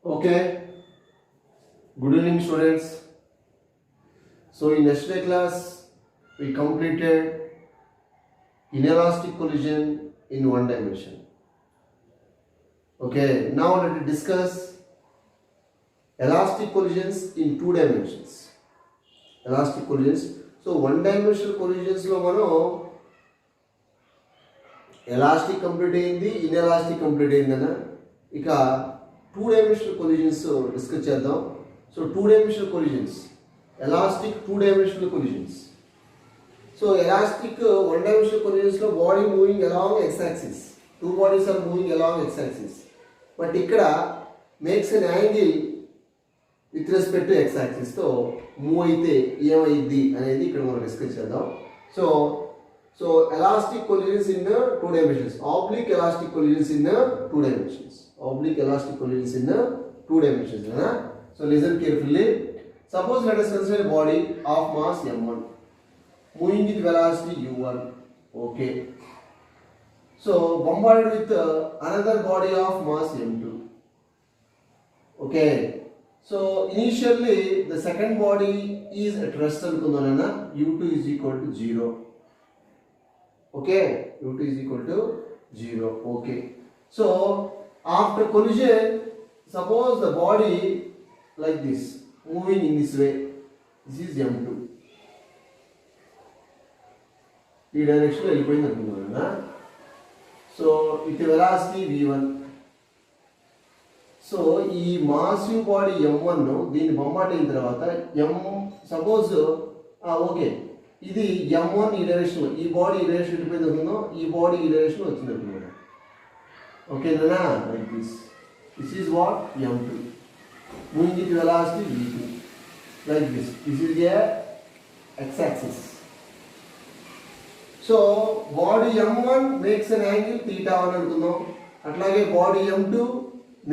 Okay, good evening students. So in yesterday class we completed inelastic collision in one dimension. Okay, now let us discuss elastic collisions in two dimensions. Elastic collisions. So one dimensional collisions lo mano elastic complete అయింది inelastic complete అయిందన్న ఇక two dimensional collisions discuss చేద్దాం. So two dimensional collisions, elastic two dimensional collisions. So elastic one dimensional collisions లో body moving along X axis, two bodies are moving along X axis. But ఇక్కడ makes an angle with respect to X axis తో move అయితే ఏమైంది అనేది ఇక్కడ మనం discuss చేద్దాం. So elastic collisions in two dimensions, oblique elastic collisions in two dimensions, oblique elastic collisions in two dimensions. So listen carefully. Suppose let us consider a body of mass m1 moving with velocity u1. Okay. So bombarded with another body of mass m2. Okay. So initially the second body is at rest anukundanna, u2 is equal to 0. Okay, u2 is equal to 0. Okay, so after collision, suppose the body like this moving in this way, this is m2, ఈ direction లో వెళ్ళిపోయింది అనుకున్నాను. So with velocity v1. So ఈ massive body m1 దీన్ని బొంబాట్ అయిన తర్వాత suppose okay ఇది m1 ఈ డైరెక్షన్, ఈ బాడీ ఈ డైరెక్షన్ వెళ్ళిపోయింది అనుకుందాం, ఈ బాడీ ఈ డైరెక్షన్ వచ్చింది అనుకున్నాను. ఓకేనా, like this is what m2 moving with velocity v2 like this is a x axis. So body m1 makes an angle θ అని అనుకుందాం, అట్లాగే body m2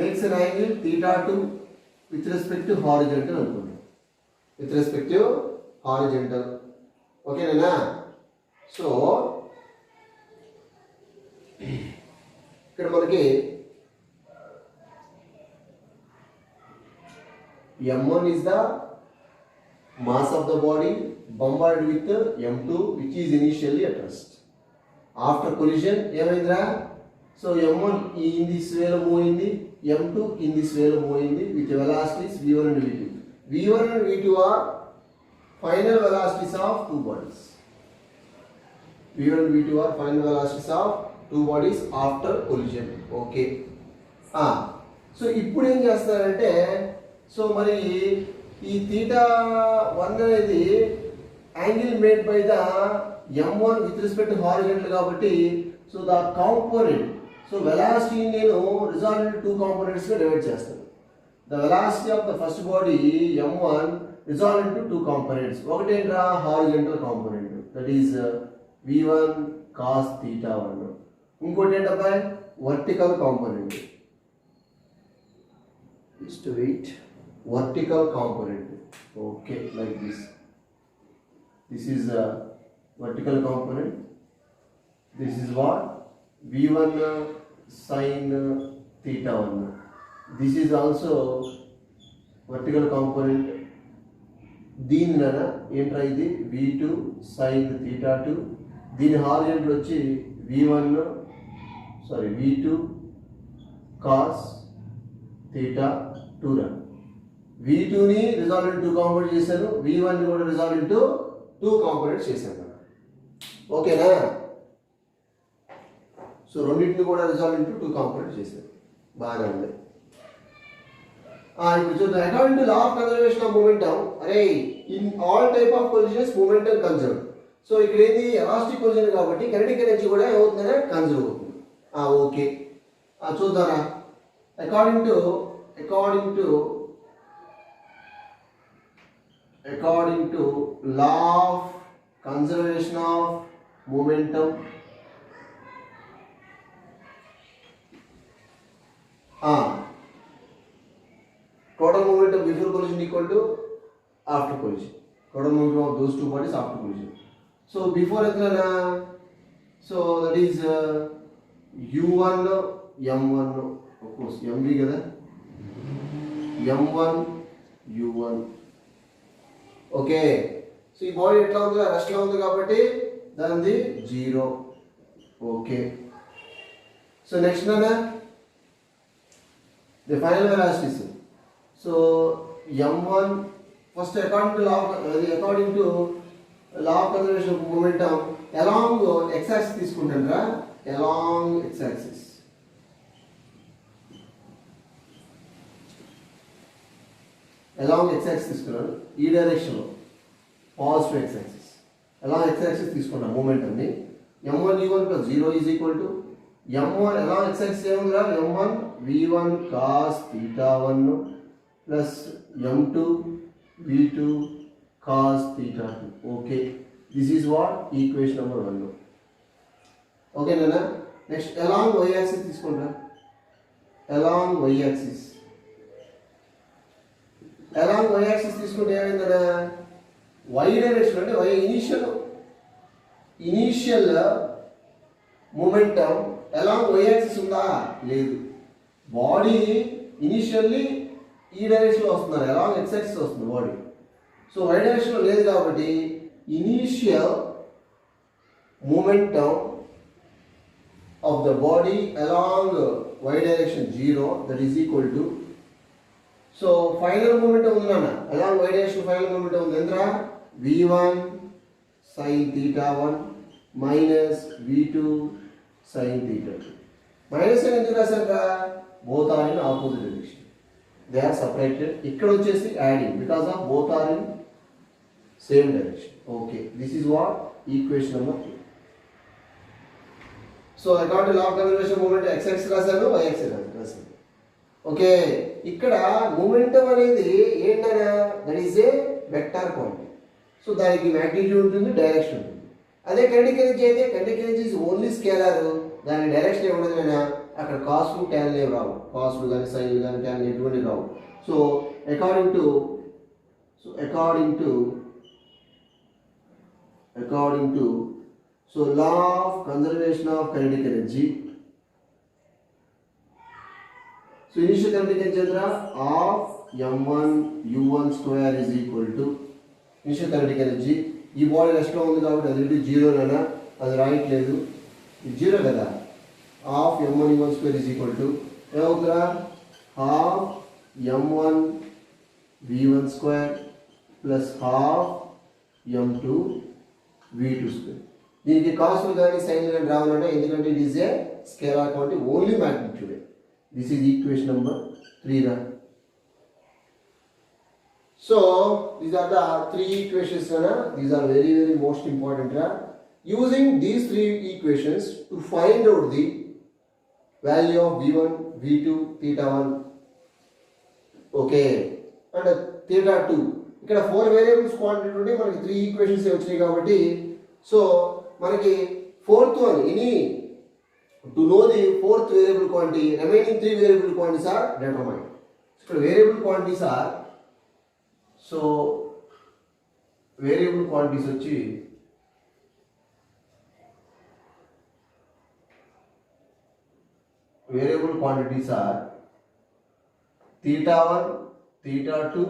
makes an angle θ2 with respect to horizontal అనుకుందాం, with respect to horizontal. ఓకేనా. So ఇక్కడ మనకి m1 is the mass of the body bombarded with m2 which is initially at rest. After collision ఏమైందిరా, so m1 in this way లో move అయింది, m2 in this way లో move అయింది with velocities v1 and v2. v1 and v2 are final velocities of two bodies. v1 and v2 are final velocities of two bodies after collision. Okay. So ఇప్పుడు ఏం చేస్తారంటే, so మరి ఈ θ1 అనేది angle made by the m1 with respect to horizontal కాబట్టి, so the component, so velocity నేను resolve into two components గా divide చేస్తాను. The velocity of the first body m1 resolve into two components. ఒకటి ఏంట్రా, horizontal component, that is v1 cos θ1. ఇంకోటి ఏంటబ్బా, vertical component, is to wait, vertical component. Okay, like this is a vertical component. This is what v1 sin θ1. This is also vertical component. దీని ఏంట్రా ఇది v2 sin θ2, దీని horizontal వచ్చి v2 cos θ2. v2ని resolve into two component చేశాను, v1ని కూడా resolve into two components చేశాను కదా. ఓకేనా. సో రెండింటిని కూడా రిజాల్వ్ ఇంటూ టూ కాంపోనెంట్స్ చేశాను, బాగానే ఉంది. ఇప్పుడు చూద్దాం. According to law of conservation of momentum, అరే in all type of collisions momentum conserve. So ఇక్కడ ఏంది, ఎలాస్టిక్ కొలిజన్ కాబట్టి కైనెటిక్ ఎనర్జీ కూడా ఏమవుతుందంటే కన్జర్వ్ అవుతుంది. ఓకే, చూద్దారా. According to law of conservation of momentum, total momentum before collision equal to after collision, total momentum of those two bodies after collision. So before etlana, so that is u1 m1, of course mv kada, m1 u1. Okay, so ఈ body ఎట్లా ఉంది, rest లో ఉంది కాబట్టి దానిది 0. Okay, so next నానా the final velocities. So m1 first according to law of conservation of momentum along x axis తీసుకుంటారా, along x axis. along x axis తీసుకున్నాను ఈ డైరెక్షన్ లో positive x axis. along x axis తీసుకున్నా momentum ని m1 u1 plus 0 is equal to m1 along x axis ఏముందిరా, m1 v1 cos theta 1 plus m2 v2 cos theta 2. okay, this is what equation number 1. okay nana, next along y axis తీసుకుంటా, along y axis. along y axis తీసుకుంటే ఏమైందనా, y direction అంటే y initial momentum along y axis ఉందా, లేదు. Body initially ఈ direction లో వస్తున్నారు, along x axis వస్తుంది body. So y direction లో లేదు కాబట్టి initial momentum of the body along y direction 0, that is equal to, so final moment ఉంది నాన్న, along y direction final moment ఉంది ఎంత, v1 sin theta 1 minus v2 sin theta 2. Minus అని ఎందుకు రాశాక, both are in opposite direction, they are separated. ఇక్కడ వచ్చేసి adding because of both are in same direction. okay, this is what equation number 2. so I got the law of conservation moment x axis రాశాను, y axis రాశాను. Okay, ఇక్కడ momentum అనేది ఏంటన్నా, that is a vector quantity. So దానికి magnitude ఉంటుంది, direction ఉంటుంది. అదే kinetic energy అయితే, kinetic energy is only scalar, దాని డైరెక్షన్ ఏముండదు అయినా, అక్కడ కాస్లు ట్యాన్లు ఏమి రావు, కాస్లు కానీ సైన్లు కానీ ట్యాన్లు ఎటువంటి రావు. So according to so law of conservation of kinetic energy. So initial kinetic energy of m1 u1 square is equal to initial kinetic energy. ఈ బాడీ రెస్ట్ లో ఉంది కాబట్టి అది 0 అయినా అది రాయట్లేదు, ఇది 0 కదా. Half m1 u1 square is equal to ఏమవుతుందా, half m1 v1 square plus half m2 v2 square. దీనికి కాస్ట్లు కానీ సైన్లు కానీ రావాలంటే, ఎందుకంటే it is a scalar quantity, only magnitude. This is equation number 3 రా. So these are the 3 equations, these are very most important. Using these 3 equations to find out the value of v1, v2, theta 1, okay, and theta 2. ఇక్కడ 4 variables quantity నుండి మనకి 3 equations వచ్చినాయి కాబట్టి, so మనకి fourth one to know the fourth variable quantity, remaining 3 variable quantities are determined. So variable quantities are, so variable quantities వచ్చి variable quantities are theta 1, theta 2,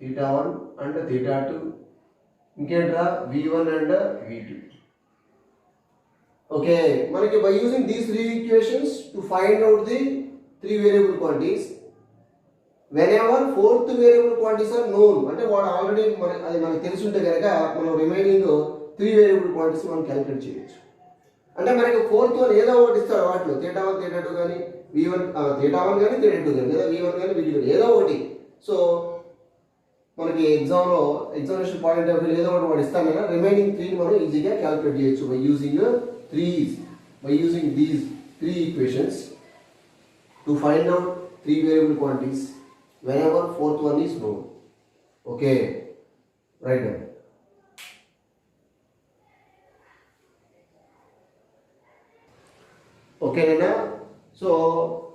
theta 1 and theta 2, ఇంకేంట్రా v1 and v2. okay, మనకి by using these 3 equations to find out the 3 variable quantities, whenever fourth variable quantities are known, అంటే వాడు already అది మనకు తెలిసి ఉంటే కనుక మనం రిమైనింగ్ 3 వేరియబుల్ క్వాంటిటీస్ మనం క్యాలిక్యులేట్ చేయొచ్చు. అంటే మనకి ఫోర్త్ వన్ ఏదో ఒకటి ఇస్తాడు, వాటిలో theta 1 theta 2 కానీ v1 theta 1 కానీ theta 2 కానీ, లేదా v1 కానీ v2 కానీ ఏదో ఒకటి. సో మనకి ఎగ్జామినేషన్ పాయింట్ ఆఫ్ వ్యూ ఏదో ఒకటి వాడు ఇస్తాను కదా, రిమైనింగ్ 3 మనం ఈజీగా క్యాలిక్యులేట్ చేయొచ్చు by using these 3 equations to find out 3 variable quantities whenever fourth one is known. okay, write down. okay nana, so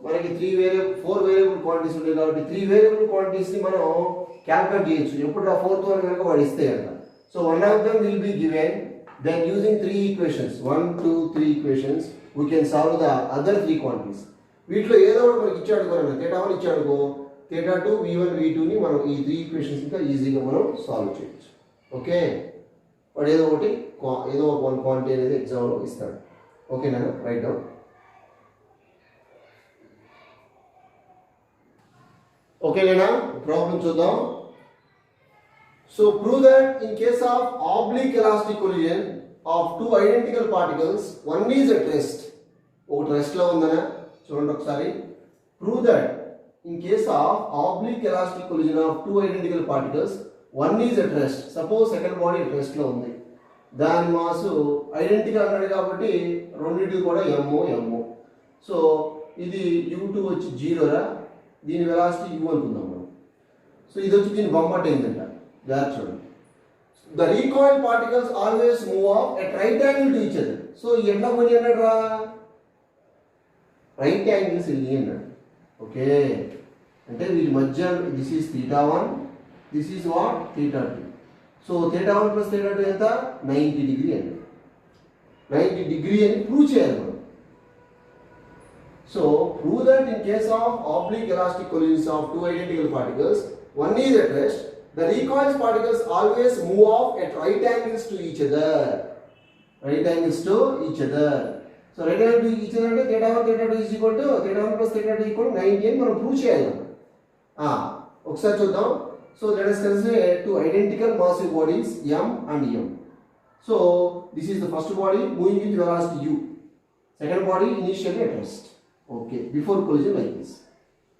మనకి 4 వేరియబుల్ క్వాంటిటీస్ ఉన్నాయి కాబట్టి 3 వేరియబుల్ క్వాంటిటీస్ ని మనం క్యాలిక్యులేట్ చేయొచ్చు. ఎప్పుడు ఆ ఫోర్త్ వన్ కనుక వాడు ఇస్తే కనుక, so one of them will be given, then using 3 equations 1 2 3 equations we can solve the other 3 quantities. వీటిలో ఏదో ఒకటి మనకి ఇచ్చాడు కదా, theta 1 ఇచ్చాడుకో, theta 2 v1 v2 ని మనం ఈ 3 ఈక్వేషన్స్ ఇంకా ఈజీగా మనం సాల్వ్ చేయొచ్చు. ఓకే, వాడు ఏదో ఒకటి ఏదో ఒక వన్ క్వాంటిటీ అనేది ఎగ్జామ్లో ఇస్తాడు. ఓకేనా, రైట్ డౌన్. ఓకేనా, ప్రాబ్లం చూద్దాం. So prove that in case of oblique elastic collision of two identical particles one is at rest. ఒకటి రెస్ట్ లో ఉందనా చూడండి ఒకసారి. Prove that in case of oblique elastic collision of two identical particles one is at rest. Suppose second body at rest లో ఉంది, దాని mass identical అన్నాడు కాబట్టి రెండింటికి కూడా ఎమ్. సో ఇది u2 వచ్చి 0 రా, దీని వెలాసిటీ u అనుకుందాం మనం. సో ఇది వచ్చి దీని బొమ్మట ఏంటంట, జాగ్రత్త చూడండి. The recoil particles always move of at right angle to each other. So ఎట్లా పోయి అన్నాడు రా, రైట్ యాంగిల్స్ వెళ్ళి అన్నాడు. ఓకే, అంటే వీటి మధ్య this is θ1, this is what θ2. So θ1 plus θ2 ఎంత 90 డిగ్రీ అండి. 90 డిగ్రీ అని ప్రూవ్ చేయాలి మనం. So prove that in case of oblique elastic collisions of two identical particles one is at rest, the recoiled particles always move off at right angles to each other. Right angles to each other. So right angle to each other అంటే θ1 θ2 is equal to θ1 plus θ2 equal to 90 అని మనం prove చేయాలి. ఒకసారి చూద్దాం. So let us consider two identical massive bodies m and m. So this is the first body moving with velocity u. Second body initially at rest. Okay, before collision like this.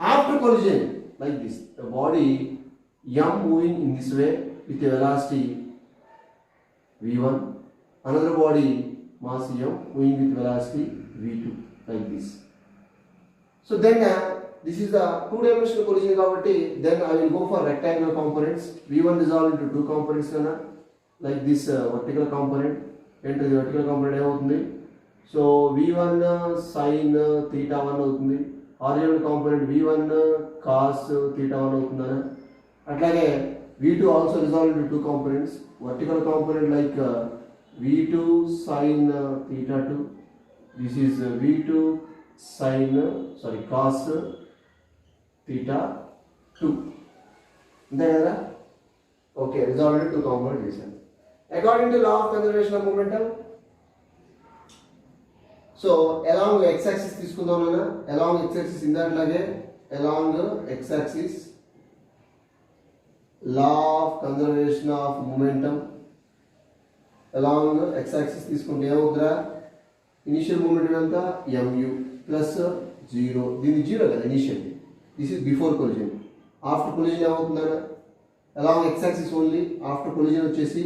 After collision like this, the body m moving in this way with a velocity v1, another body mass m moving with velocity v2 like this. So then this is the two-dimensional collision కాబట్టి then I will go for rectangular components. v1 resolved into two components kana, like this vertical component. Enter the vertical component ఏమవుతుంది, so v1 sin θ1 అవుతుంది. horizontal component v1 cos θ1 అవుతుందనా. అట్లాగే v2 also resolved into two components. vertical component like v2 sin θ2, this is v2 sin cos θ2. అంతే కదా. Okay, resolved into two components చేశాను. according to law of conservation of momentum, so along x axis తీసుకుందాం నాన్న. along x axis ఇందాట్లాగే along x axis law of conservation of momentum, along x axis తీసుకుంటే ఏమవుతుందా, initial moment ఎంత mu plus 0. దీని 0 కదా initial, this is before collision. After collision ఏమవుతుందా, along x axis only. After collision వచ్చేసి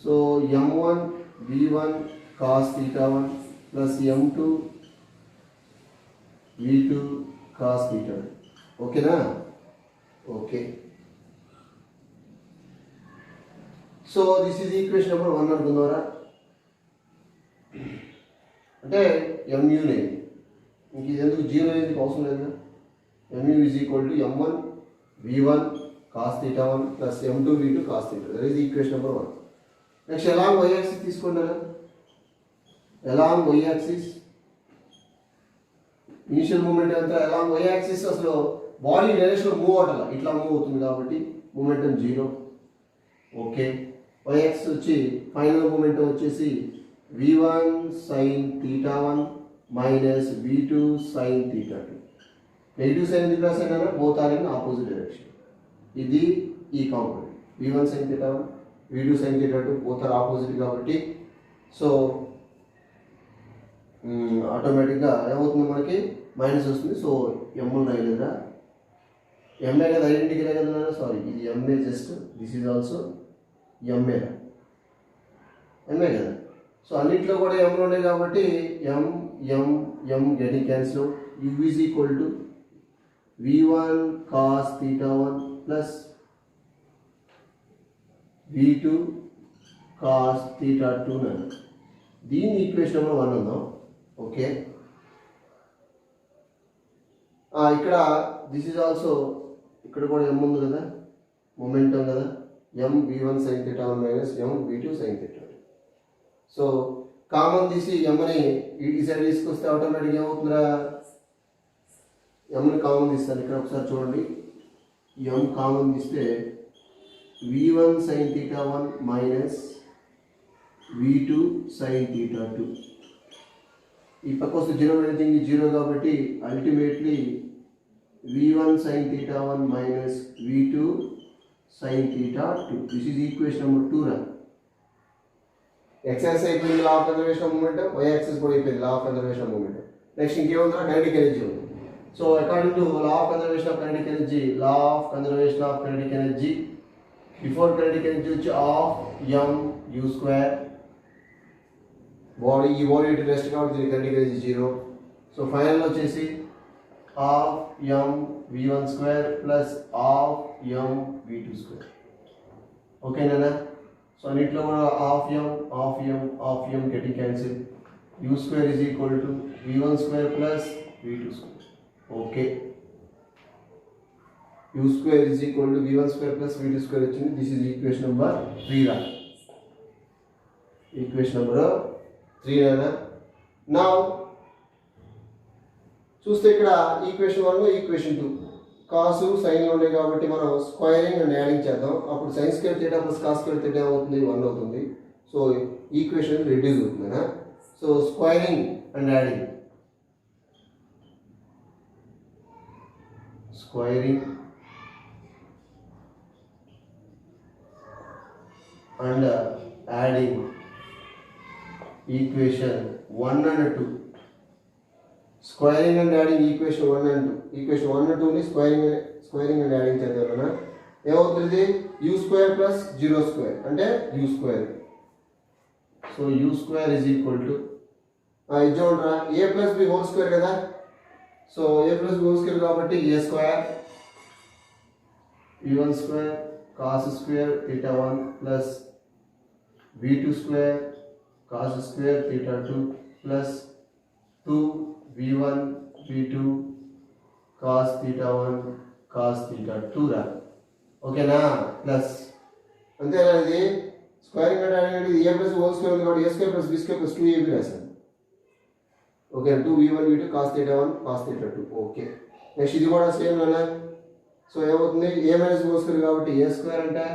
so m1 v1 cos θ1 plus m2 v2 cos θ2. ఓకేనా. Okay, so this is equation number 1 అనుకుందారా. అంటే mu నే ఇంక ఇది ఎందుకు 0 అనేది అవసరం లేదు. mu is equal to m1 v1 cos θ1 plus m2 v2 cos θ2. That is equation number 1. Next along y axis తీసుకోండి. along y axis initial moment ఎంత, along y axis అసలు బాడీ డైరెక్షన్ లో మూవ్ అవటం ఇట్లా మూవ్ అవుతుంది కాబట్టి momentum 0. Okay, y axis వచ్చి final momentum వచ్చేసి v1 sin θ1 minus v2 sin θ2. Negative sign ఎందుకు రాసాను, both are in opposite direction. ఇది ఈ component v1 sin θ1 v2 sin θ2 both are opposite కాబట్టి సో ఆటోమేటిక్గా ఏమవుతుంది, మనకి మైనస్ వస్తుంది. సో m1 రాయలేదా, ఎంఏ కదా, ఐడెంటికల్ కదా. సారీ, ఇది MA just, this is also MA కదా. సో అన్నింటిలో కూడా m ఉన్నాయి కాబట్టి m getting cancel. u is equal to v1 cos θ1 plus v2 cos θ2. దీని ఈక్వేషన్ నెంబర్ 1 ఉందాం. ఓకే, ఇక్కడ దిస్ ఈజ్ ఆల్సో, ఇక్కడ కూడా m ఉంది కదా, మొమెంటం కదా, m v1 sin θ1 minus m v2 sin θ2. So common తీసి m ని ఈ సైడ్ తీసుకొస్తే ఆటోమేటిక్గా ఏమవుతుందా, ఎంని కామన్ తీస్తాను ఇక్కడ ఒకసారి చూడండి. ఎం కామన్ తీస్తే v1 sin theta 1 minus v2 sin theta 2. ఈ పక్క వస్తే జీరో ఎనీథింగ్ జీరో కాబట్టి ultimately v1 sin theta 1 minus v2 sin theta 2. This is equation number 2 రా. x-axis అయిపోయింది law of conservation of moment, y-axis కూడా అయిపోయింది law of conservation of moment. Next ఇంకేముందా kinetic energy ఉంది. So according to law of conservation of kinetic energy, law of conservation of kinetic energy before kinetic energy వచ్చి of m u square. Body ఈ body ఇటు rest కాబట్టి దీని kinetic energy 0. So final వచ్చేసి of m v1 square plus of m v2 square. ఓకేనా? So అన్నిట్లో కూడా of m getting cancel. u square is equal to v1 square plus v2 square. Okay, u square is equal to v1 square plus v2 square వచ్చింది. This is equation number 3 రా. Equation number 3 రా. Now చూస్తే ఇక్కడ equation 1 equation 2 కాసు sign ఉండే కాబట్టి మనం squaring and adding చేద్దాం. అప్పుడు sine square theta plus cos square theta అవుతుంది 1 అవుతుంది. సో ఈక్వేషన్ రెడ్యూస్ అవుతుందా. So squaring and adding, squaring and adding equation 1 and 2. Squaring and adding equation 1 and 2. Equation 1 and 2ని squaring and adding చేద్దాం. ఏమవుతుంది? u square plus 0 square అంటే u square. So u square is equal to ఇది చూడరా a plus b whole square కదా. So a plus b whole square కాబట్టి a square v1 square cos square theta 1 plus v2 square cos square theta 2 plus 2 v1 v2 cos theta 1 cos theta 2 రా. ఓకేనా? Plus అంతేనా? ఇది squaring and adding అనేది a plus whole square ఉంది కాబట్టి a square plus b square plus 2ab రాశాను. Okay, 2 v1 v2 cos theta 1 cos theta 2. Okay, next ఇది కూడా సేమ్ అన్నా. సో ఏమవుతుంది? a మైనస్ హోల్ స్క్వేర్ కాబట్టి a స్క్వేర్ అంటే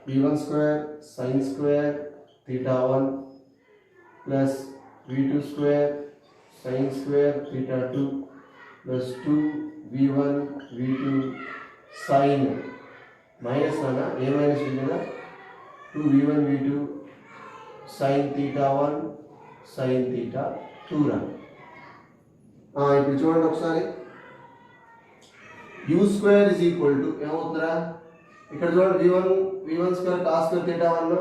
v1 square sin square theta 1 plus v2 square sin square theta 2 plus 2 v1 v2 sin minus అన్నా a minus b కదా 2 v1 v2 sin theta 1 sin theta 2 రా. ఇప్పుడు చూడండి ఒకసారి u square is equal to ఏమవుతుందిరా? ఇక్కడ చూడండి v1 square cos square theta 1,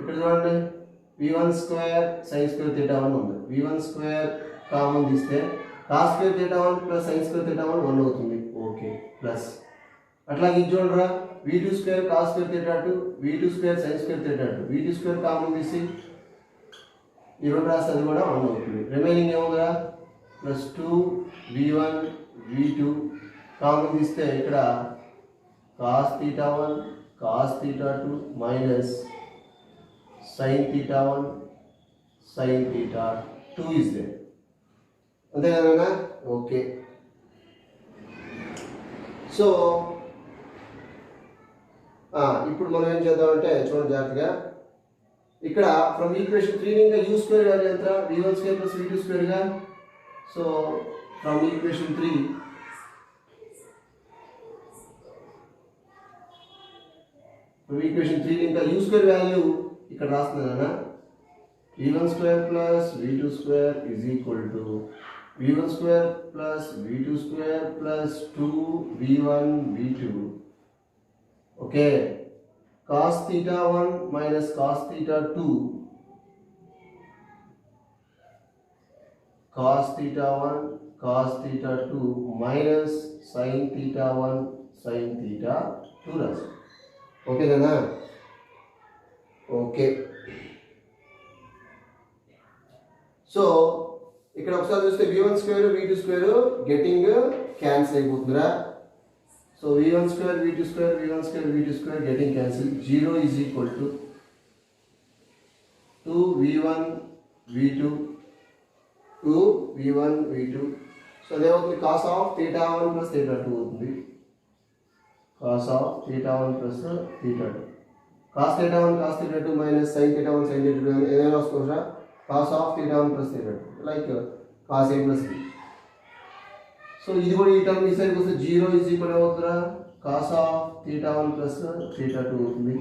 ఇక్కడ చూడండి v1 square sin square theta 1 ఉంది. v1 స్క్వేర్ కామన్ తీస్తే cos square theta 1 plus sin square theta 1 1 అవుతుంది. ఓకే, ప్లస్ అట్లాగే ఇది చూడరా v2 square cos square theta 2 v2 square sin square theta 2 v2 square common తీసి ఈ రెండు రాస్తే అది కూడా 1 అవుతుంది. రిమైనింగ్ ఏముందిరా? ప్లస్ 2 v1 v2 కామన్ తీస్తే ఇక్కడ cos theta 1 cos theta 2 minus sin theta 1 sin theta 2 is there. అంతే కదా? ఓకే, సో ఇప్పుడు మనం ఏం చేద్దామంటే చూడండి జాగ్రత్తగా. ఇక్కడ ఫ్రమ్ ఈక్వేషన్ 3 ఇంకా u స్క్వేర్ వాల్యూ ఎంత? v1 square plus v2 square గా. సో ఫ్రమ్ ఈక్వేషన్ 3 ఇంకా u స్క్వేర్ వాల్యూ ఇక్కడ రాస్తున్నానా v1 square plus v2 square is equal to v1 square plus v2 square plus 2v1 v2. Okay, cos theta 1 minus cos theta 2 cos theta 1 cos theta 2 minus sin theta 1 sin theta 2 రాసు. ఓకేనా? Okay, so ఇక్కడ ఒకసారి చూస్తే v1 square v2 square getting cancel అయిపోతుందిరా. So v1 square v2 square v1 square v2 square getting cancel. 0 is equal to 2v1 v2 2v1 v2 so అదేమవుతుంది cos of theta 1 plus theta 2 అవుతుంది. Cos of theta 1 plus theta 2, cos theta 1 cos theta 2 minus sine theta 1 sine theta 2 ఏదైనా వస్తుందా cos of theta 1 plus theta 2 like cos A plus B. So ఇది కూడా ఈ term ఈ సైడ్కి వస్తే 0 is equal అవుతుందా cos of theta 1 plus theta 2 అవుతుంది.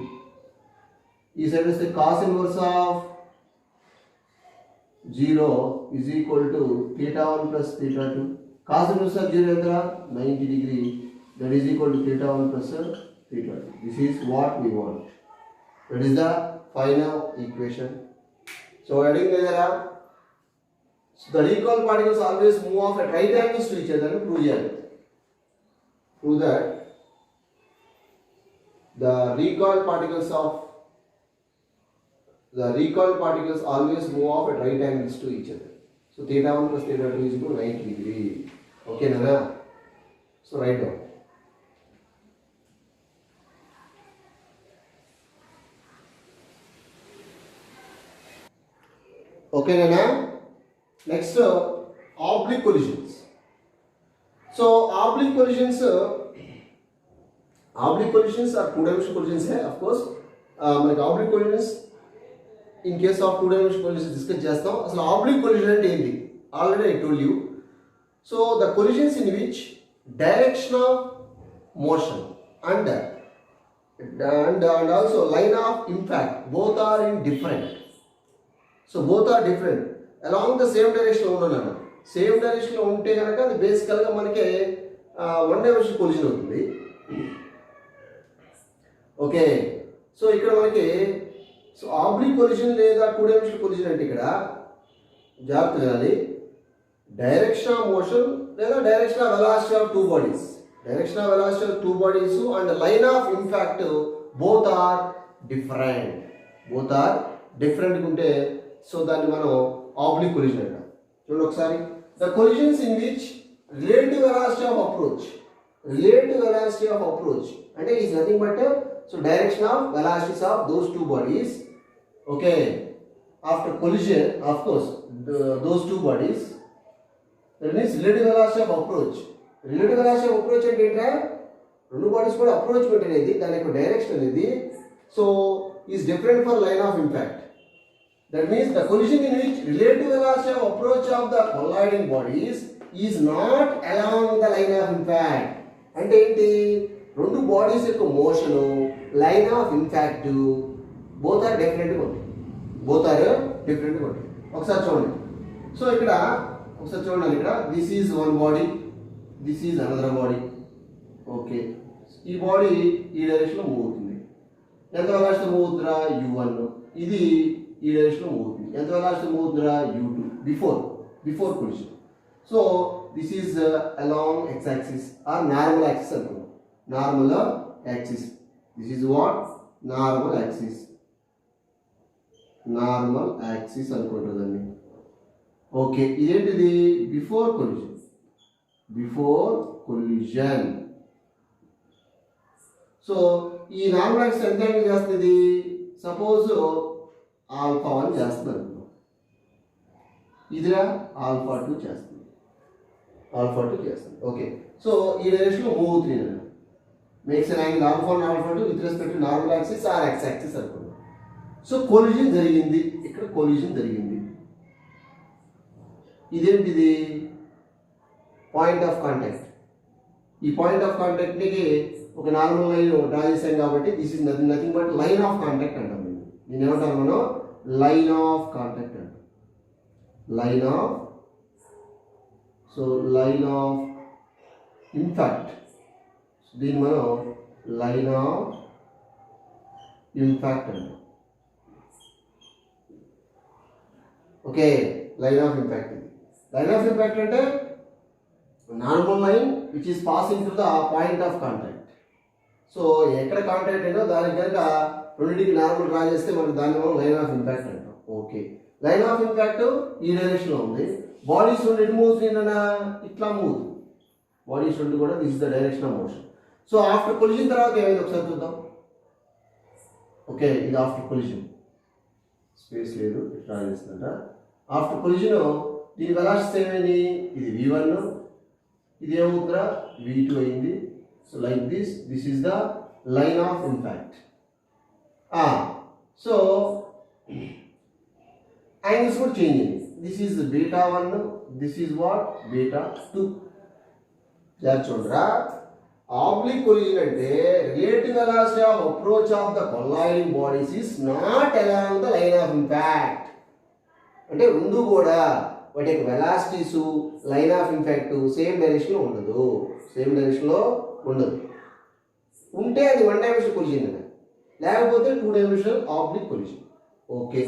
ఈ సైడ్ వస్తే cos inverse of 0 is equal to theta 1 plus theta 2. Cos inverse of 0 ఎంత 90 degree, that is equal to theta 1 plus theta 2. This is what we want. That is the final equation. So adding together, so the recoil particles always move off at right angles to each other. Prove here. Prove that the recoil particles always move off at right angles to each other. So theta 1 plus theta 2 is equal to 90 degree. Okay, Nana? So write down. Okay, Nana? Next, oblique collisions. So, oblique collisions are two-dimensional collisions, hai, of course. Like oblique collisions, in case of two-dimensional collisions, discuss చేస్తాం. అసలు oblique collision అంటే ఏంటి? Already I told you. So, the collisions in which direction of motion and also line of impact both are in different. So both are different. Along the same direction ఉండను, same డైరెక్షన్లో ఉంటే కనుక అది బేసికల్గా మనకి one dimensional collision అవుతుంది. Okay, so ఇక్కడ మనకి సో ఆబ్లిక్ కొలిజన్ లేదా టూ డైమెన్షనల్ కొలిజన్ అంటే ఇక్కడ జాగ్రత్త వినాలి. డైరెక్షన్ ఆఫ్ మోషన్ లేదా direction of velocity of two bodies, direction of velocity of two bodies and line of impact both are different ఉంటే సో దాన్ని మనం ఆబ్లిక్ కొలిజన్ అంటాం. చూడండి ఒకసారి, the collisions in which relative velocity of approach అంటే is nothing but so direction of velocities of those two bodies. Okay, after collision of course those two bodies, that means relative velocity of approach. Relative velocity of approach అంటే ఏంటంటే రెండు bodies కూడా approach అనేది దాని యొక్క direction అనేది so is different for line of impact. That means the collision in which relative velocity of approach of the colliding bodies is not along the line of impact. అంటే ఏంటి, రెండు bodies యొక్క motion line of impact both are డిఫరెంట్గా ఉంటాయి. ఒకసారి చూడండి. So ఇక్కడ ఒకసారి చూడండి, ఇక్కడ this is one body, this is another body. Okay, ఈ బాడీ ఈ డైరెక్షన్లో మూవ్ అవుతుంది. ఎంత వెలాసిటీ మూవ్ అవుతుందా u1, ఇది ఈ డైరెక్షన్లో మూవ్ అవుతుంది. ఎంత వెలాసిటీ మూవ్ అవుతుందా u2 before collision. So this is along X axis or normal axis అనుకున్నాం. Normal axis, this is what normal axis అనుకుంటుందండి. ఓకే, ఇదేంటిది బిఫోర్ కొలిషన్. సో ఈ నార్మల్ యాక్సిస్ ఎంత యాంగిల్ చేస్తుంది, సపోజ్ ఆల్ఫా 1 చేస్తుంది అనుకున్నాం, ఇదిగా ఆల్ఫా 2 చేస్తుంది. ఓకే, సో ఈ డైరెక్షన్లో మూవ్ అవుతుంది. Makes an angle alpha 1 alpha 2 with respect to normal axis or X axis అనుకున్నాం. సో కొలిజన్ జరిగింది, ఇక్కడ కొలిజన్ జరిగింది. ఇదేంటిది పాయింట్ ఆఫ్ కాంటాక్ట్. ఈ పాయింట్ ఆఫ్ కాంటాక్ట్కి ఒక నార్మల్ లైన్ డ్రా చేసాం కాబట్టి this is nothing but line of contact అంటాం. దీన్ని ఏమంటారు మనం, లైన్ ఆఫ్ కాంటాక్ట్ అంటాం. లైన్ ఆఫ్ ఇంపాక్ట్, దీన్ని మనం లైన్ ఆఫ్ ఇంపాక్ట్ అంటాం. Okay, line of impact. Line of impact అంటే normal line which is passing through the point of contact. So ఎక్కడ కాంటాక్ట్ అయినా దానికి కనుక రెండింటికి నార్మల్ డ్రా చేస్తే మనకి దాన్ని మనం లైన్ ఆఫ్ ఇంపాక్ట్ అంటాం. ఓకే, లైన్ ఆఫ్ ఇంపాక్ట్ ఈ డైరెక్షన్లో ఉంది. బాడీస్ రెండు ఎటు మూవ్ అవుతుందన్నా ఇట్లా మూవ్ అవుతుంది. బాడీస్ రెండు కూడా this is the direction of motion. So after collision తర్వాత ఏమైంది ఒకసారి చూద్దాం. ఓకే, ఇది ఆఫ్టర్ కొలిజన్, స్పేస్ లేదు డ్రా చేస్తుందంట. ఆఫ్టర్ కొలిజన్ దీని వెలాసిటీ ఏమైంది, ఇది v1, ఇది ఏమవుతుందా V2 అయింది. So like this is the line of impact. So angles కూడా చేంజ్ అయింది. This is β1, this is what β2. చూడరా, ఆబ్లిక్ కొలిజన్ అంటే relative velocity of approach of the colliding bodies is not along the line of impact. అంటే రెండు కూడా వాటి యొక్క velocities line of impact same డైరెక్షన్లో ఉండదు, ఉంటే అది వన్ డైమెన్షనల్ కొలిజన్, లేకపోతే two dimensional oblique collision. Okay,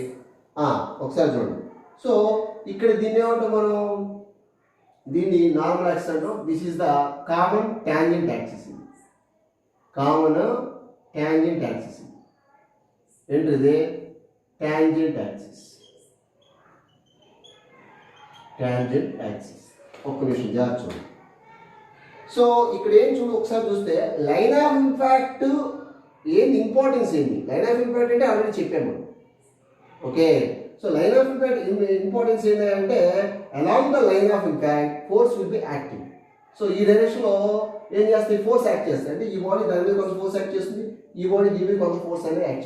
ఒకసారి చూడండి. సో ఇక్కడ దీన్ని ఏమంటాం మనం, దీన్ని నార్మల్ యాక్సిస్ అంటాం. This is the common tangent axis. ఏంటిది ట్యాంజెంట్ యాక్సిస్. ఒక్క నిమిషం జాగ్రత్త చూడండి. సో ఇక్కడ ఏం ఒకసారి చూస్తే లైన్ ఆఫ్ ఇంపాక్ట్ ఏంది, ఇంపార్టెన్స్ ఏంది. లైన్ ఆఫ్ ఇంపాక్ట్ అంటే ఆల్రెడీ చెప్పాము. Okay, so line of impact importance ఏంటంటే along the line of impact force will be acting. So ఈ డైరెక్షన్లో ఏం చేస్తాయి, ఫోర్స్ యాక్ట్ చేస్తాయి. అంటే ఈ బాడీ దాని మీద కొంచెం ఫోర్స్ యాక్ట్ చేస్తుంది, ఈ బాడీ దీని మీద కొంచెం ఫోర్స్ అనేది యాక్ట్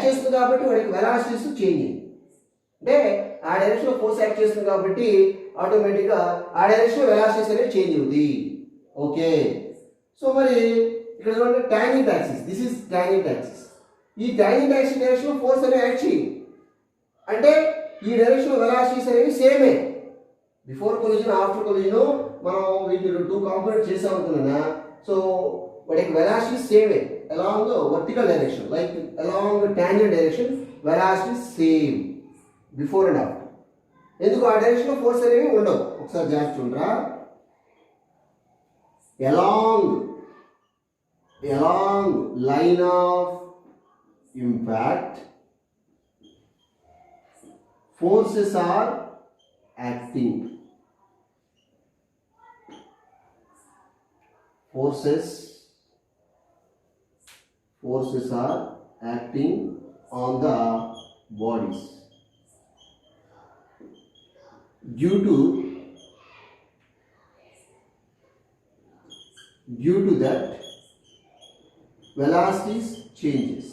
చేస్తుంది కాబట్టి వాడికి వెలాసిటీస్ చేంజ్ అయ్యింది. అంటే ఆ డైరెక్షన్లో ఫోర్స్ యాక్ట్ చేస్తుంది కాబట్టి ఆటోమేటిక్గా ఆ డైరెక్షన్లో వెలాసిటీస్ అనేది చేంజ్ అవుతుంది. ఓకే, సో మరి ఇక్కడ చూడండి tangent axis. This is tangent axis. ఈ ట్యాంజెంట్ యాక్సిస్ డైరెక్షన్లో ఫోర్స్ అనేది యాక్ట్ చేయండి. అంటే ఈ డైరెక్షన్లో వెలాసిటీస్ అనేవి సేమే. బిఫోర్ కొలిజన్, ఆఫ్టర్ కొలిజన్ మనం వీటిని టూ కాంపోనెంట్ చేసాం అనుకున్నా. సో వాటికి వెలాసిటీస్ సేమే along vertical direction, like along tangent direction velocities same before and after. ఎందుకు ఆ డైరెక్షన్లో ఫోర్స్ అనేవి ఉండవు. ఒకసారి జాగ్రత్త చూడరా. Along line of impact forces are acting. Forces are acting on the bodies. Due to that, velocities changes.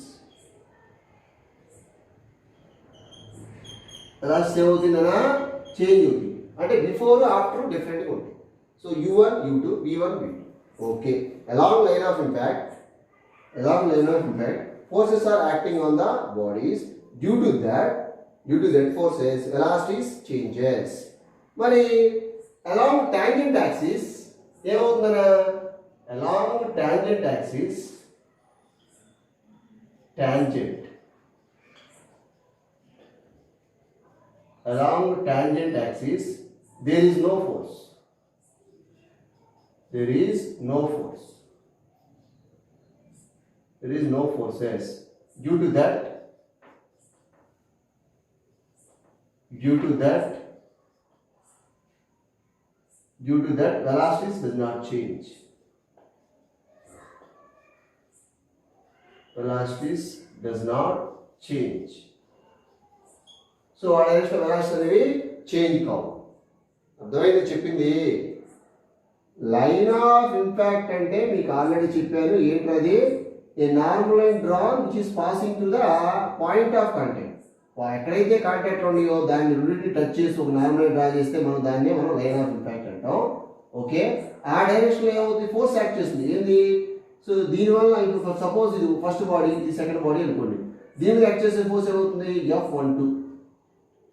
Velocity ఏమవుతుందనా change అవుతుంది. అంటే బిఫోర్ ఆఫ్టర్ డిఫరెంట్గా ఉంటుంది. So U1 U2 V1 V2. Okay, along line of impact forces are acting on the bodies. Due to that forces velocities changes. మరి along tangent axis ఏమవుతుందనా, along tangent axis along tangent axis there is no force. There is no forces. Due to that velocities does not change. So ఆ direction velocity అనేవి change కావు. అర్థమైంది చెప్పింది. Line of impact అంటే మీకు already చెప్పాను ఏంటది, a normal line drawn which is passing to the point of contact. ఎక్కడైతే కాంటాక్ట్ ఉన్నాయో దాన్ని రెండింటిని టచ్ చేసి ఒక నార్మల్ లైన్ డ్రా చేస్తే మనం లైన్ ఆఫ్ ఇంపాక్ట్ అంటాం. ఓకే, ఆ డైరెక్షన్లో ఏమవుతుంది, ఫోర్స్ యాక్ట్ చేస్తుంది. ఏంది, సో దీనివల్ల ఇప్పుడు సపోజ్ ఇది ఫస్ట్ బాడీ, ఇది సెకండ్ బాడీ అనుకోండి. దీని మీద యాక్ట్ చేసే ఫోర్స్ ఏమవుతుంది, F12.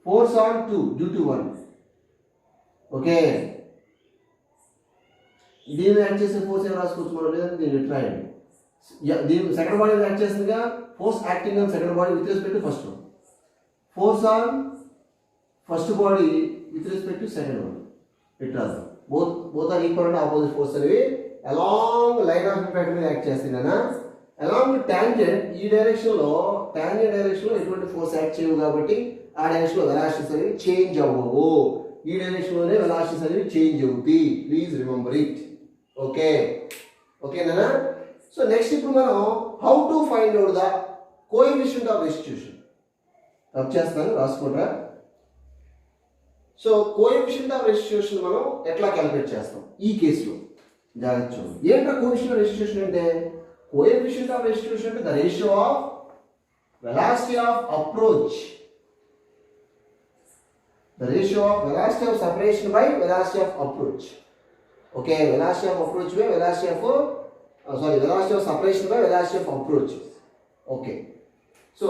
Force on 2 due to 1. Okay, దీని మీద యాక్ట్ చేసే ఫోర్స్ ఏం రాసుకోవచ్చు మనం, లేదంటే దీన్ని రాయండి. దీని సెకండ్ బాడీ యాక్ట్ చేస్తుందిగా, force acting on second body with respect to first one. Force on first body with respect to second body. It రాదు. Both are equal and opposite force అనేవి అలాంగ్ లైన్ ఆఫ్ ఇంపాక్ట్ మీద act చేస్తున్నానా. Along tangent ఈ డైరెక్షన్లో ఎటువంటి force act చేయవు కాబట్టి ఆ డైరెక్షన్లో వెలాసిటీస్ అనేవి చేంజ్ అవ్వవు. ఈ డైరెక్షన్లోనే వెలాసిటీస్ అనేవి చేంజ్ అవుతాయి. Please remember it. ఓకేనా. సో నెక్స్ట్ ఇప్పుడు మనం how to find out the coefficient of restitution. Rub చేస్తాను, రాసుకుంటారా. సో కోఎఫిషియంట్ ఆఫ్ రెస్టిట్యూషన్ మనం ఎట్లా క్యాలిక్యులేట్ చేస్తాం ఈ కేసులో జాగ్రత్త చూడండి. ఏంటో కోఎఫిషియంట్ ఆఫ్ రెస్టిట్యూషన్ అంటే కోఎఫిషియంట్ ఆఫ్ రెస్టిట్యూషన్ అంటే the ratio of velocity of approach, the ratio of velocity of separation by velocity of approach. Okay, velocity of approach by velocity of velocity of separation by velocity of approach. Okay, so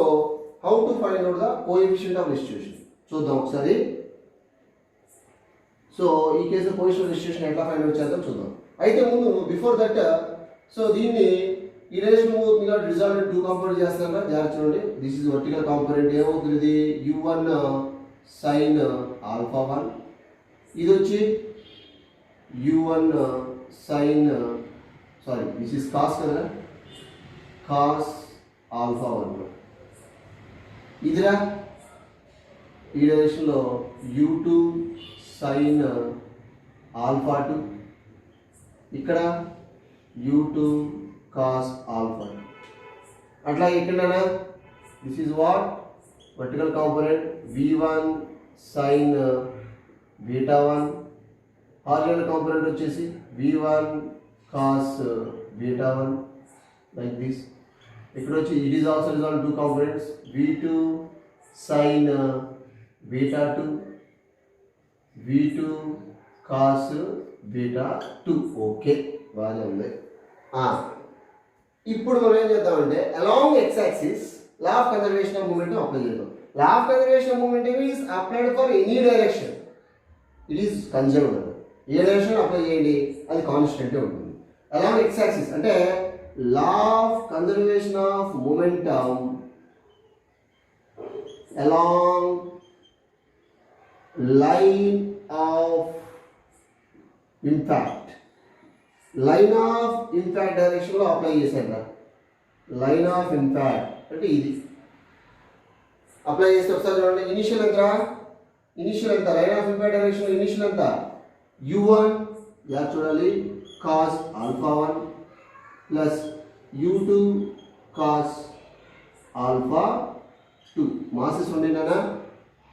how to find out the coefficient of restitution? చూద్దాం ఒకసారి. So ఈ కేసులో coefficient of restitution ఎట్లా find out చేద్దాం చూద్దాం. అయితే ముందు before that so దీన్ని ఈ రిలేషన్ ఏమవుతుంది కాబట్టి రిజల్ట్ టూ కంపోనెంట్ చేస్తారా జాగ్రత్త చూడండి. దిస్ ఇస్ వర్టికల్ కాంపోనెంట్ ఏమవుతుంది ఇది u1 sin alpha 1, ఇది వచ్చి u1 sin this is cos కదా cos alpha 1, ఇదిరా ఈ డైరెక్షన్లో u2 sin alpha 2, ఇక్కడ u2 cos alpha 2. అట్లాగే ఇక్కడ this is what vertical component v1 sin beta 1, horizontal component వచ్చేసి v1 cos beta 1 like this. ఇక్కడ వచ్చి it is also on two components v2 sin beta 2, v2 cos beta 2. Okay బాగానే ఉంది. ఇప్పుడు మనం ఏం చేద్దామంటే along x axis law of conservation of moment apply చేద్దాం. Law of conservation of moment is applied for any direction, it is conserved. ఏ direction apply చేయండి అది కాన్స్టెంట్ ఉంటుంది. అలాంగ్ ఎక్స్ యాక్సిస్ అంటే law of conservation of momentum along line of impact, line of impact డైరెక్షన్లో apply చేశారు. Line of impact అంటే ఇది apply చేస్తే ఒకసారి చూడండి. ఇనిషియల్ ఎంత line of impact direction initial ఎంత u1 యా చూడాలి cos alpha 1 plus u2 cos alpha 2. Masses ఉండినా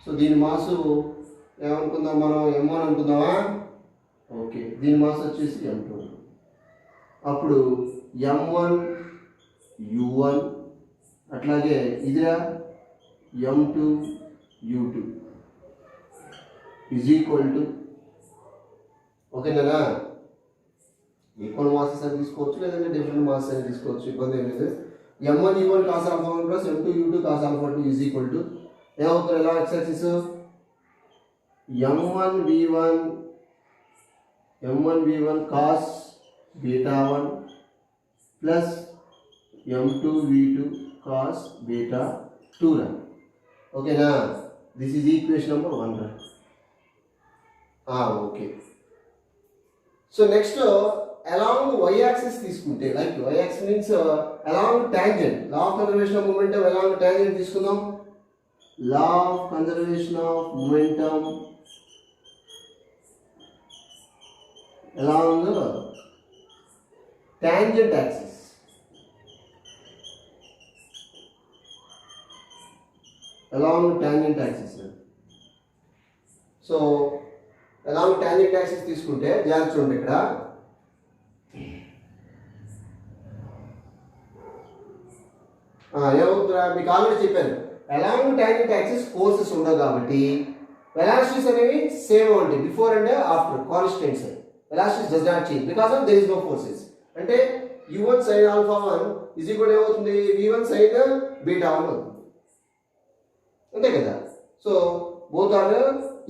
సో దీని మాసు ఏమనుకుందాం మనం m1 అనుకుందామా. ఓకే దీని మాస్ వచ్చేసి m2. అప్పుడు m1 u1 అట్లాగే ఇదిరా m2 u2 is equal to ఓకేనా ఈక్వల్ మాసెస్ అని తీసుకోవచ్చు లేదంటే డిఫరెంట్ మాసెస్ అని తీసుకోవచ్చు, ఇబ్బంది ఏం లేదు. m1 u1 cos alpha 1 plus m2 u2 cos alpha 2 is equal to ఏమవుతుంది ఎలా X axis m1 v1 cos beta 1 plus m2 v2 cos beta 2 రా. ఓకేనా దిస్ ఈజ్ ఈక్వేషన్ నెంబర్ 1 రా. Okay so next along y axis తీసుకుంటే like y axis means along tangent, law of conservation of momentum along tangent తీసుకుందాం. Law of conservation of momentum along tangent axis. along tangent axis. So along tangent axis తీసుకుంటే జాగ్రత్త చూడండి. ఇక్కడ ఏమవుతుందా మీకు already చెప్పాను along tangent axis forces ఉండవు కాబట్టి velocities అనేవి సేమ్ ఉంటాయి before and after constants. Velocities does not change because of there is no forces. అంటే u1 sin alpha 1 is equal ఏమవుతుంది v1 sin beta 1 అవుతుంది అంతే కదా. సో బోత్ ఆర్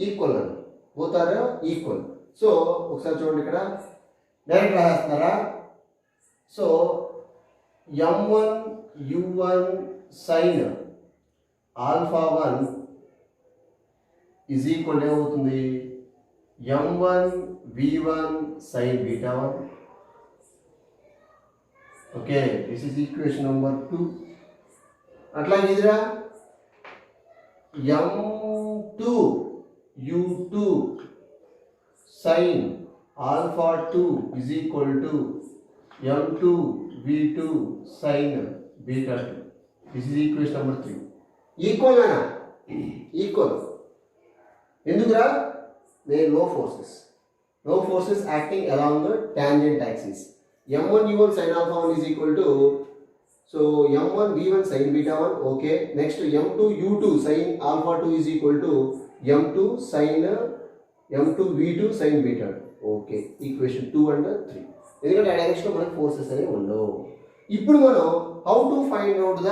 ఈక్వల్ అండి, బోత్ ఆర్ ఈక్వల్. సో ఒకసారి చూడండి ఇక్కడ డైరెక్ట్ రాస్తున్నారా. So m1 u1 sin alpha 1 is equal ఏమవుతుంది m1 v1 sin beta 1. Okay this is equation number 2. అట్లాగే ఇదిరా m2 u2 sin alpha 2 is equal to m2 v2 sin beta 2. This is equation number 3. Equal ना equal. ఎందుకురా they no forces acting along the tangent axis. m1 u1 sin alpha 1 is equal to, so m1 v1 sin beta 1, okay. Next m2 u2 sin alpha 2 is equal to m2 v2 sin beta 2, okay. Equation 2 and 3. ఎందుకంటే ఆ డైరెక్షన్లో మనకు forces అనేవి ఉండవు. ఇప్పుడు మనం how to find out the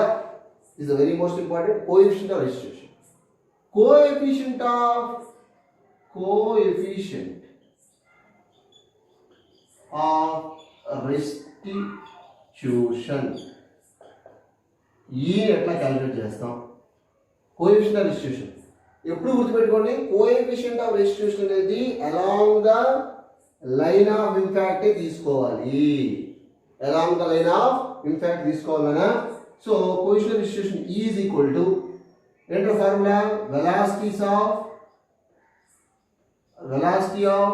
is the very most important coefficient of restitution. Coefficient of restitution ఈ ఎట్లా క్యాలిక్యులేట్ చేస్తాం? కోఎఫిషియంట్ ఆఫ్ రెస్టిట్యూషన్ ఎప్పుడు గుర్తుపెట్టుకోండి, కోఎఫిషియంట్ ఆఫ్ రెస్టిట్యూషన్ అనేది along the line of impact తీసుకోవాలి. Along the line of impact తీసుకోవాలన్నా, so coefficient of restitution is equal to ఏంటో formula, velocity of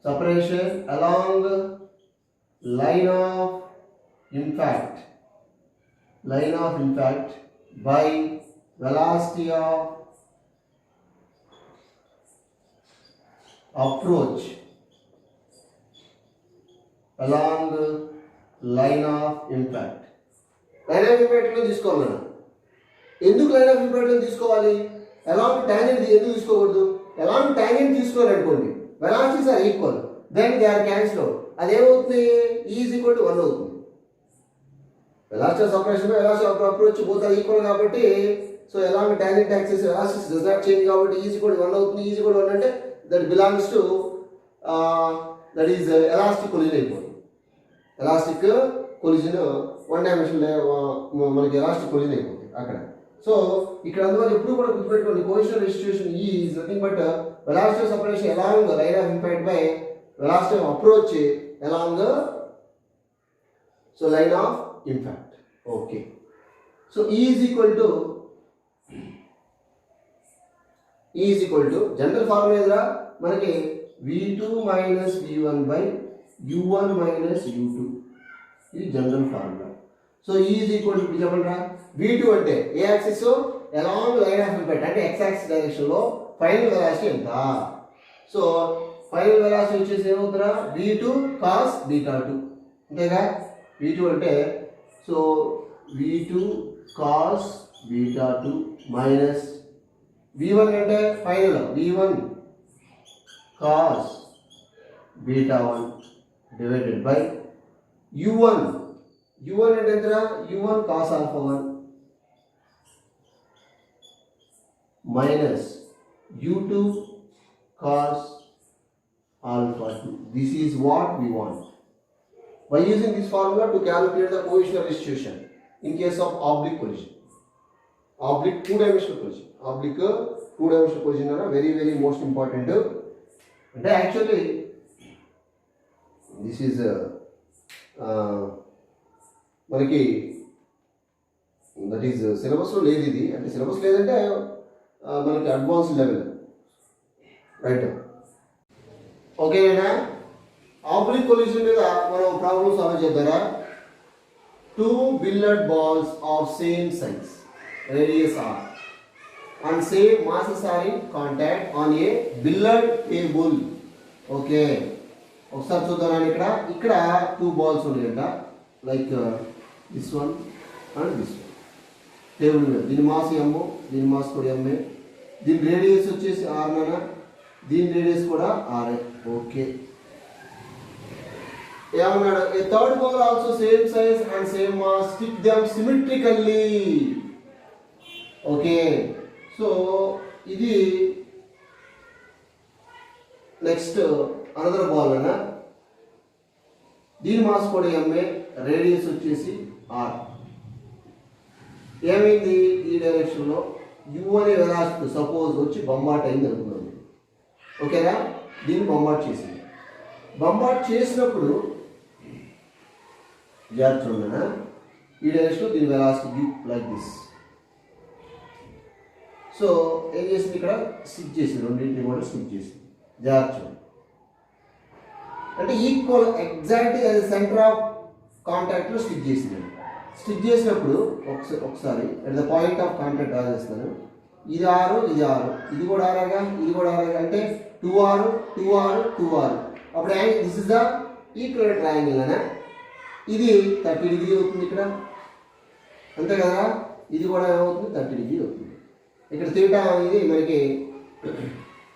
separation along line of impact by velocity of approach along line of impact. Line of ఇంపాక్ట్లో తీసుకోవాలి. ఎందుకు line of ఇంపాక్ట్లో తీసుకోవాలి? Along tangent ఎందుకు తీసుకోకూడదు? Along tangent తీసుకోవాలనుకోండి, velocities are equal, then they are cancel out. అదేమవుతుంది? Is equal to 1 అవుతుంది. Velocity of separation velocity of approach both are equal కాబట్టి, so along tangent axis velocities does not change కాబట్టి is equal to 1 అవుతుంది. Is equal to 1 అంటే that belongs to that is elastic collision అయిపోతుంది. Elastic collision one dimension మనకి elastic collision అయిపోతుంది అక్కడ. So ఇక్కడ అందువల్ల ఎప్పుడు కూడా గుర్తుపెట్టుకోండి, coefficient of restitution is nothing but velocity of separation along line of impact by velocity of approach along so line of impact, okay. So is equal to general formula ఎదురా మనకి v2 minus v1 by u1 minus u2, ఇది general formula. So is equal to చెప్పండి రా, v2 అంటే ఏ axis along line of impact అంటే x axis direction లో final velocity ఎంత. సో ఫైనల్ వెలాసిటీ వచ్చేసి ఏమవుతుందా, v2 cos బీటా 2 అంతేగా. v2 అంటే so v2 cos beta 2 minus v1 అంటే final v1 cos beta 1 divided by u1 అంటే ఎంతరా, u1 cos alpha 1 minus u2 cos alpha 2. This is what we want. By using this formula to calculate the coefficient of restitution in case of oblique collision. Oblique two-dimensional collision are very very most important. And actually this is మనకి that is సిలబస్లో లేదు ఇది, అంటే syllabus లేదంటే మనకి advance level, right. ఓకేనా? Oblique collision మీద మనం problem solve చేద్దారా. 2 billiard balls of same size, radius r, and same masses are in contact on a billiard table. Okay, ఒకసారి చూద్దాం. ఇక్కడ 2 balls ఉన్నాయంట, like this one and this one. Table మీద దీని mass m, దీని mass కూడా m, దీని radius వచ్చేసి r నానా, దీని రేడియస్ కూడా r. ఓకే, ఏమన్నాడు, a third ball also same size and same mass, stick them symmetrically. Okay, so ఇది నెక్స్ట్ అనదర్ బాల్ అన్న, దీని మాస్ కూడా ఎంఏ, రేడియస్ వచ్చేసి r. ఏమైంది, ఈ డైరెక్షన్లో u అనే వెలాసిటీ సపోజ్ వచ్చి బంబాట్ అయింది అనుకున్నాను. ఓకేనా? దీన్ని బంబాట్ చేసింది. బంబాట్ చేసినప్పుడు జాగ్రత్త ఉండనా, ఈ డైరెక్షన్లో దీని వెలాసిటీ లైక్ దిస్. సో ఏం చేసింది, ఇక్కడ స్టిక్ చేసింది, రెండింటిని కూడా స్టిక్ చేసింది. జాగ్రత్త అంటే ఈక్వల్ ఎగ్జాక్ట్లీ అది సెంటర్ ఆఫ్ కాంటాక్ట్లో స్టిక్ చేసింది. స్టిక్ చేసినప్పుడు ఒకసారి at the point of contact draw చేస్తాను. ఇది 6, ఇది 6, ఇది కూడా 6గా, ఇది కూడా 6గా, అంటే 2R 2R 2R. అప్పుడు this is the equal triangle అనే. ఇది 30 డిగ్రీ అవుతుంది ఇక్కడ, అంతే కదా. ఇది కూడా ఏమవుతుంది, 30 డిగ్రీ అవుతుంది. ఇక్కడ థీటా అనేది మనకి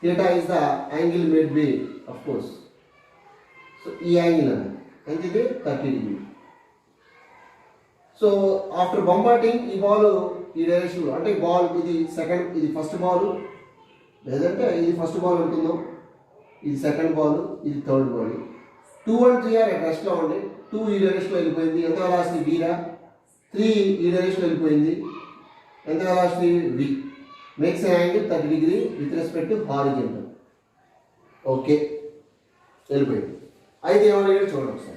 theta is the angle made by of course. So ఈ యాంగిల్ అన్న ఎంత, ఇది 30 డిగ్రీ. సో ఆఫ్టర్ బంబాటింగ్ ఈ బాల్ ఈ డైరెక్షన్లో, అంటే బాల్ ఇది సెకండ్, ఇది ఫస్ట్ బాల్, లేదంటే ఇది ఫస్ట్ బాల్ ఉంటుందో, ఇది సెకండ్ బాల్, ఇది థర్డ్ బాల్. 2 and 3 ఆర్ రెస్ట్లో ఉండి 2 ఈ డైరెక్షన్లో వెళ్ళిపోయింది, ఎంత వెలాసిటీ వీరా. 3 ఈ డైరెక్షన్లో వెళ్ళిపోయింది, ఎంత velocity v. Makes an angle 30 degree with respect to horizontal. Okay, వెళ్ళిపోయింది. అయితే ఏమన్నా చూడండి ఒకసారి.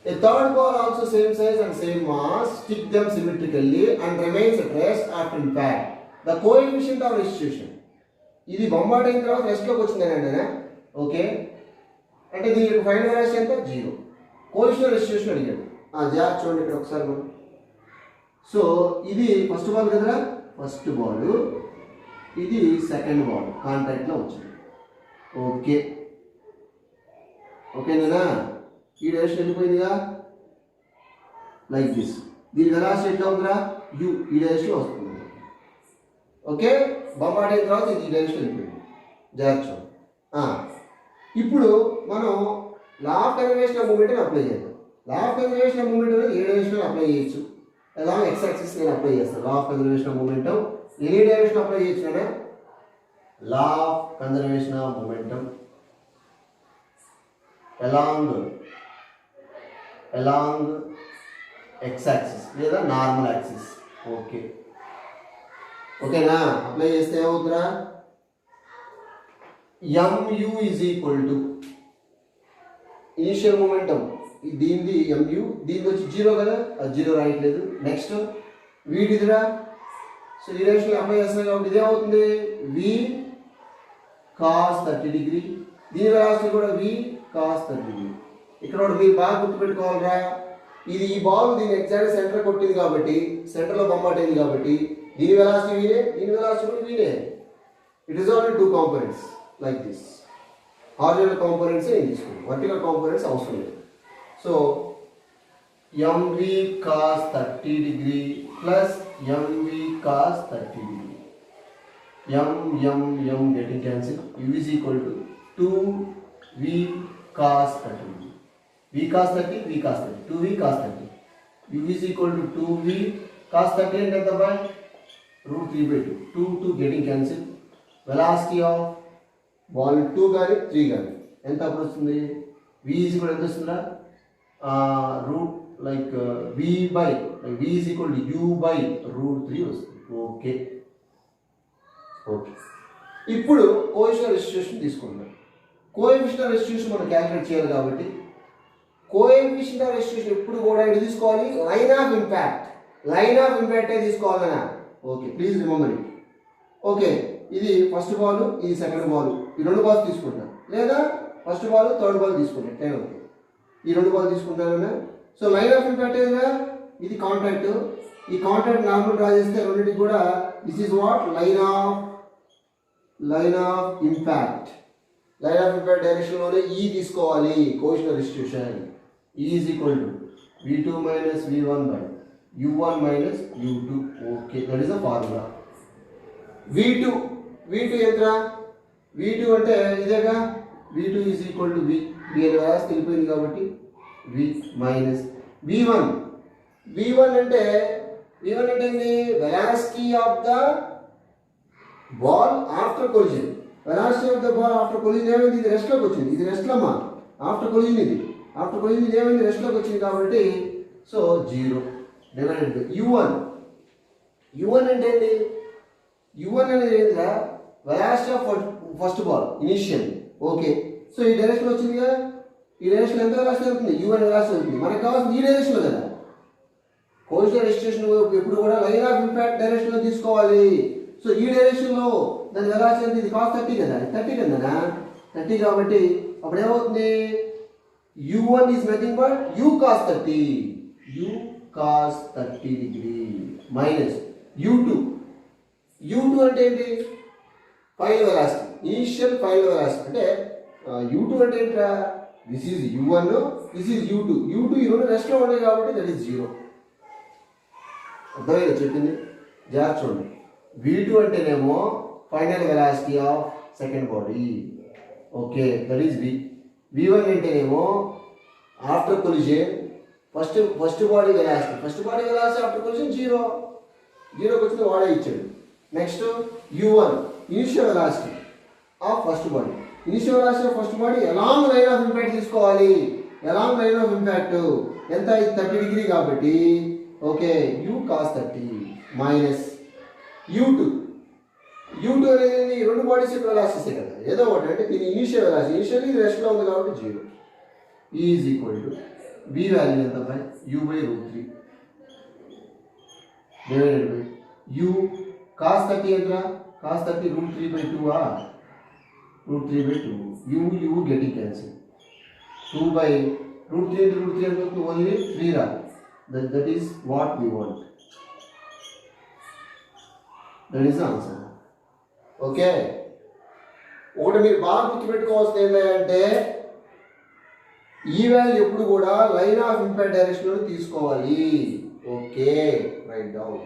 A third ball also same size and same mass, stick them symmetrically and remains at rest after impact. The coefficient of restitution. ఇది బొంబాట్ అయిన తర్వాత రెస్ట్లోకి వచ్చిందనండి. Okay, అంటే దీనికి ఫైనల్ వెలాసిటీ ఎంత, 0. కోఎఫిషియంట్ రెస్టిట్యూషన్ అడిగాడు. జాగ్రత్త చూడండి ఇక్కడ ఒకసారి మనం. సో ఇది ఫస్ట్ బాల్ కదా, ఫస్ట్ బాల్, ఇది సెకండ్ బాల్ కాంటాక్ట్లో వచ్చింది. ఓకే, ఓకేనా. ఈ డైరెక్షన్ వెళ్ళిపోయిందిగా, లైక్ దిస్. దీని వెలాసిటీ ఎట్లా ఉందిరా, యూ ఈ డైరెక్షన్లో వస్తుంది. ఓకే, బొంబాట్ అయిన తర్వాత ఇది ఈ డైరెక్షన్ వెళ్ళిపోయింది. జాగ్రత్త. ఇప్పుడు మనం law of conservation of moment apply చేద్దాం. Law of conservation of momentum అనేది ఏ డైరెక్షన్లో అప్లై చేయొచ్చు. ఎలా ఎక్స్ యాక్సిస్ నేను అప్లై చేస్తాను. లా of conservation of momentum any direction apply చేయొచ్చు కదా. లా of conservation of momentum along x axis లేదా నార్మల్ యాక్సిస్. ఓకే, ఓకేనా. అప్లై చేస్తే ఏమవుతుందా, mu is equal to initial momentum, దీనిది mu, దీనికి వచ్చి 0 కదా, అది 0 రాయట్లేదు. నెక్స్ట్ వీటిదిరా. సో ఈ డైరెక్షన్లో అప్లై చేస్తాం కాబట్టి ఇదేమవుతుంది, v cos 30 డిగ్రీ. దీని వెలాసిటీ కూడా v cos 30 డిగ్రీ. ఇక్కడ మీరు బాగా గుర్తుపెట్టుకోవాలరా, ఇది ఈ బాల్ దీని ఎగ్జాక్ట్ సెంటర్ కొట్టింది కాబట్టి, సెంటర్లో బొమ్మాట అయింది కాబట్టి దీని వెలాసిటీ వీనే, దీని వెలాసిటీ కూడా వీనే. It is only 2 components like this. Horizontal components నేను తీసుకున్నాను, వర్టికల్ కాంపోనెంట్స్ అవసరం లేదు. So mv cos 30 degree plus mv cos 30 degree. m getting cancelled. u is equal to 2v cos 30 degree. v cos 30, v cos 30, 2v cos 30. u is equal to 2v cos 30 and ఎంత by √3/2. 2 getting cancelled. Velocity of ball 2 కానీ 3 కానీ ఎంత అప్పుడు వస్తుంది, v is equal ఎంత వస్తుందా, root like v is equal to u by √3 వస్తుంది. Okay, okay. ఇప్పుడు కోఎఫిషియంట్ రెస్టిట్యూషన్ తీసుకుందాం. కోఎఫిషియంట్ రెస్టిట్యూషన్ మనం క్యాలిక్యులేట్ చేయాలి కాబట్టి కోఎఫిషియంట్ రెస్టిట్యూషన్ ఎప్పుడు కూడా ఇది తీసుకోవాలి, line of impact. Line of ఇంపాక్టే తీసుకోవాలన్నా. Okay, please remember it. Okay, ఇది ఫస్ట్ బాల్, ఇది సెకండ్ బాల్, ఈ 2 బాల్స్ తీసుకుంటాం, లేదా ఫస్ట్ బాల్ థర్డ్ బాల్ తీసుకుంటాం. టైం అవుతుంది, ఈ 2 బాల్ తీసుకుంటానన్నా. సో లైన్ ఆఫ్ ఇంపాక్ట్ ఏదైనా, ఇది కాంటాక్ట్. ఈ కాంటాక్ట్ నార్మల్ డ్రా చేస్తే రెండింటికి కూడా this is what, line of impact. Line of impact డైరెక్షన్లోనే ఈ తీసుకోవాలి. Coefficient restitution E is equal to v2 minus v1 by u1 minus u2. Okay, that is the formula. v2 ఎంత, v2 అంటే ఇదేగా, v2 is equal to v అనే velocity తెలిపోయింది కాబట్టి v minus v1 అంటే ఏంటి, velocity of the ball after collision. Velocity of the ball after collision ఏమైంది, ఇది రెస్ట్లోకి వచ్చింది. ఇది రెస్ట్లో అమ్మా, ఆఫ్టర్ కొలిజన్ ఇది ఏమైంది, రెస్ట్లోకి వచ్చింది కాబట్టి సో 0 డివైడెడ్ బై u1 అంటే ఏంటి, u1 అనేది ఏంటిరా, velocity of first ball initial. Okay, so ఈ డైరెక్షన్ వచ్చిందిగా, ఈ డైరెక్షన్ ఎంత వెలాసిటీ అవుతుంది, u1 వెలాసిటీ అవుతుంది. మనకు కావాల్సింది ఈ డైరెక్షన్లో కదా. కోఎఫిషియంట్ రెస్టిట్యూషన్ ఎప్పుడు కూడా లైన్ ఆఫ్ ఇంపాక్ట్ డైరెక్షన్లో తీసుకోవాలి. సో ఈ డైరెక్షన్లో దాని వెలాసిటీ ఎంత, ఇది cos 30 కదా, 30 కదా, 30 కాబట్టి అప్పుడు ఏమవుతుంది, u1 is nothing but u cos 30. u cos 30 degree minus u2. u2 అంటే ఏంటి? Final velocity, initial final velocity. అంటే u2 అంటే ఏంట్రా? This is u1, this is u2. u2 ఈ రెండు రెస్ట్లో ఉన్నాయి కాబట్టి దట్ ఈస్ 0. అర్థమైందా చెప్పింది? జాగ్రత్త చూడండి. v2 అంటేనేమో final velocity of second body. Okay, that is v. v1 అంటేనేమో after collision first body velocity. First body velocity after collision 0కి వచ్చింది, వాడే ఇచ్చాడు. Next u1 initial velocity of first body. Initial velocity of first body along line of impact తీసుకోవాలి. Along line of impact ఎంత? 30 degree కాబట్టి okay, u cos 30 minus u2. u2 అనేది రెండు bodies యొక్క వెలాసిటీసే కదా, ఏదో ఒకటి. అంటే దీని ఇనిషియల్ వెలాసిటీ, ఇనిషియల్లీ రెస్ట్లో ఉంది కాబట్టి 0 is equal to v value ఎంత? By u/√3 divided by u cos 30 ఎంత? cos 30 √3/2 √3/2. u getting cancelled. 2/√3 into √3 ఎంత? ఓన్లీ 3 రాదు. That is what we want. That is the answer. Okay, ఒకటి మీరు బాగా గుర్తుపెట్టుకోవాల్సింది ఏంటంటే ఈ వాల్యూ ఎప్పుడు కూడా లైన్ ఆఫ్ ఇంపాక్ట్ డైరెక్షన్ తీసుకోవాలి. Okay, right down.